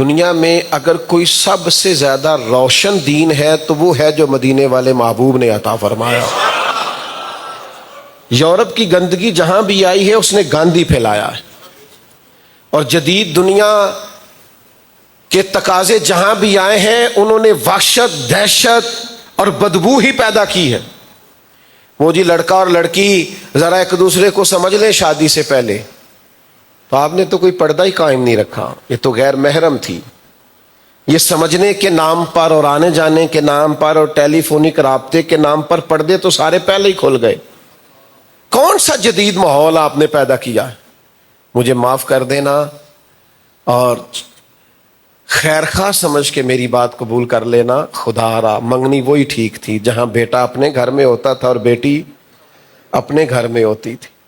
دنیا میں اگر کوئی سب سے زیادہ روشن دین ہے تو وہ ہے جو مدینے والے محبوب نے عطا فرمایا۔ یورپ کی گندگی جہاں بھی آئی ہے اس نے گند ہی پھیلایا ہے، اور جدید دنیا کے تقاضے جہاں بھی آئے ہیں انہوں نے وحشت، دہشت اور بدبو ہی پیدا کی ہے۔ وہ جی لڑکا اور لڑکی ذرا ایک دوسرے کو سمجھ لیں شادی سے پہلے، تو آپ نے تو کوئی پردہ ہی قائم نہیں رکھا، یہ تو غیر محرم تھی۔ یہ سمجھنے کے نام پر اور آنے جانے کے نام پر اور ٹیلی فونک رابطے کے نام پر پردے تو سارے پہلے ہی کھل گئے۔ کون سا جدید ماحول آپ نے پیدا کیا ہے؟ مجھے معاف کر دینا اور خیر خواہ سمجھ کے میری بات قبول کر لینا، خدا را منگنی وہی ٹھیک تھی جہاں بیٹا اپنے گھر میں ہوتا تھا اور بیٹی اپنے گھر میں ہوتی تھی۔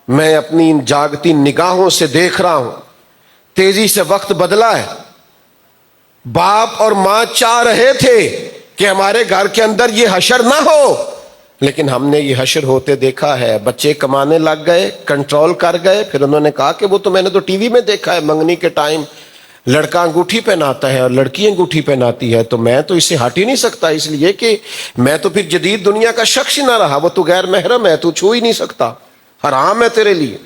میں اپنی ان جاگتی نگاہوں سے دیکھ رہا ہوں تیزی سے وقت بدلا ہے۔ باپ اور ماں چاہ رہے تھے کہ ہمارے گھر کے اندر یہ حشر نہ ہو، لیکن ہم نے یہ حشر ہوتے دیکھا ہے۔ بچے کمانے لگ گئے، کنٹرول کر گئے، پھر انہوں نے کہا کہ وہ تو میں نے تو ٹی وی میں دیکھا ہے، منگنی کے ٹائم لڑکا انگوٹھی پہناتا ہے اور لڑکی انگوٹھی پہناتی ہے، تو میں تو اس سے ہٹ ہی نہیں سکتا، اس لیے کہ میں تو پھر جدید دنیا کا شخص ہی نہ رہا، وہ تو غیر محرم ہے، تو چھو ہی نہیں سکتا، حرام ہے تیرے لیے۔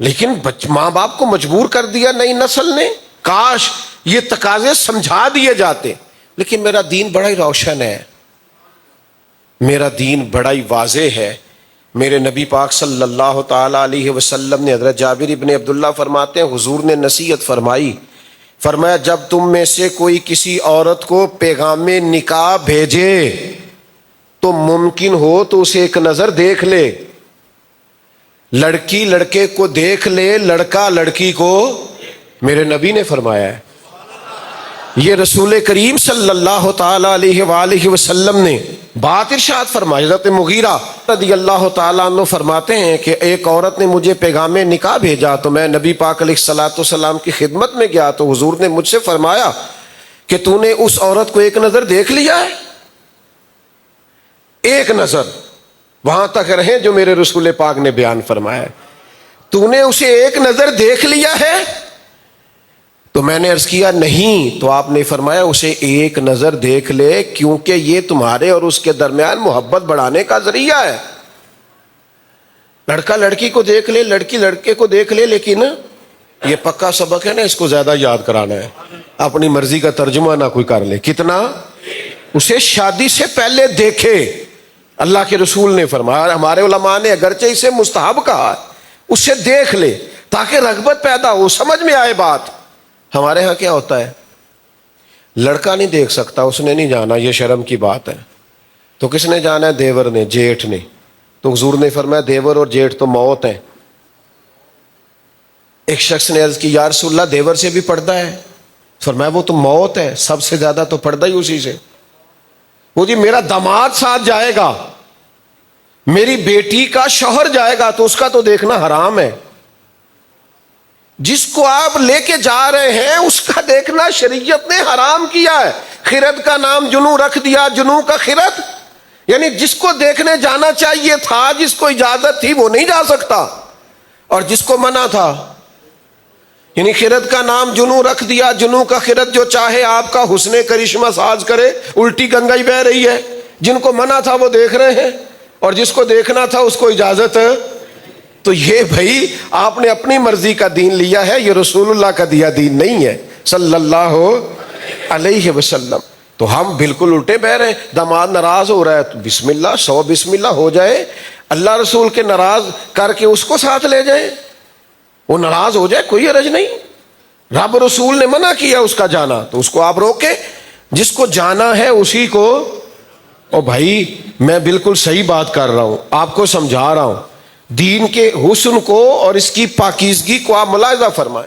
لیکن ماں باپ کو مجبور کر دیا نئی نسل نے۔ کاش یہ تقاضے سمجھا دیے جاتے، لیکن میرا دین بڑا ہی روشن ہے، میرا دین بڑا ہی واضح ہے۔ میرے نبی پاک صلی اللہ تعالی علیہ وسلم نے، حضرت جابر ابن عبداللہ فرماتے ہیں حضور نے نصیحت فرمائی، فرمایا جب تم میں سے کوئی کسی عورت کو پیغام نکاح بھیجے تو ممکن ہو تو اسے ایک نظر دیکھ لے، لڑکی لڑکے کو دیکھ لے، لڑکا لڑکی کو۔ میرے نبی نے فرمایا ہے، یہ رسول کریم صلی اللہ تعالی علیہ وآلہ وسلم نے بات ارشاد فرمائی۔ حضرت مغیرہ رضی اللہ تعالیٰ عنہ فرماتے ہیں کہ ایک عورت نے مجھے پیغام نکاح بھیجا تو میں نبی پاک علیہ الصلوۃ والسلام کی خدمت میں گیا تو حضور نے مجھ سے فرمایا کہ تو نے اس عورت کو ایک نظر دیکھ لیا ہے؟ ایک نظر، وہاں تک رہے جو میرے رسول پاک نے بیان فرمایا ہے، تو نے اسے ایک نظر دیکھ لیا ہے؟ تو میں نے عرض کیا نہیں، تو آپ نے فرمایا اسے ایک نظر دیکھ لے، کیونکہ یہ تمہارے اور اس کے درمیان محبت بڑھانے کا ذریعہ ہے۔ لڑکا لڑکی کو دیکھ لے، لڑکی لڑکے کو دیکھ لے، لیکن یہ پکا سبق ہے نا، اس کو زیادہ یاد کرانا ہے، اپنی مرضی کا ترجمہ نہ کوئی کر لے۔ کتنا؟ اسے شادی سے پہلے دیکھے، اللہ کے رسول نے فرمایا، ہمارے علماء نے اگرچہ اسے مستحب کہا، اسے دیکھ لے تاکہ رغبت پیدا ہو، سمجھ میں آئے بات۔ ہمارے ہاں کیا ہوتا ہے، لڑکا نہیں دیکھ سکتا، اس نے نہیں جانا، یہ شرم کی بات ہے، تو کس نے جانا ہے؟ دیور نے، جیٹھ نے۔ تو حضور نے فرمایا دیور اور جیٹھ تو موت ہیں۔ ایک شخص نے عرض کی یا رسول اللہ دیور سے بھی پردہ ہے؟ فرمایا وہ تو موت ہے، سب سے زیادہ تو پردہ ہی اسی سے۔ وہ جی میرا داماد ساتھ جائے گا، میری بیٹی کا شوہر جائے گا تو اس کا تو دیکھنا حرام ہے، جس کو آپ لے کے جا رہے ہیں اس کا دیکھنا شریعت نے حرام کیا ہے۔ خرد کا نام جنو رکھ دیا، جنو کا خرد، یعنی جس کو دیکھنے جانا چاہیے تھا، جس کو اجازت تھی وہ نہیں جا سکتا، اور جس کو منع تھا، یعنی خرد کا نام جنو رکھ دیا، جنو کا خرد، جو چاہے آپ کا حسن کرشمہ ساز کرے، الٹی گنگائی بہ رہی ہے۔ جن کو منع تھا وہ دیکھ رہے ہیں، اور جس کو دیکھنا تھا اس کو اجازت ہے۔ تو یہ بھائی آپ نے اپنی مرضی کا دین لیا ہے، یہ رسول اللہ کا دیا دین نہیں ہے صلی اللہ علیہ وسلم۔ تو ہم بالکل الٹے بہ رہے ہیں، داماد ناراض ہو رہا ہے تو بسم اللہ، 100 بسم اللہ ہو جائے، اللہ رسول کے ناراض کر کے اس کو ساتھ لے جائیں، وہ ناراض ہو جائے کوئی حرج نہیں۔ رب رسول نے منع کیا اس کا جانا تو اس کو آپ روکے، جس کو جانا ہے اسی کو۔ او بھائی میں بالکل صحیح بات کر رہا ہوں، آپ کو سمجھا رہا ہوں، دین کے حسن کو اور اس کی پاکیزگی کو آپ ملاحظہ فرمائیں۔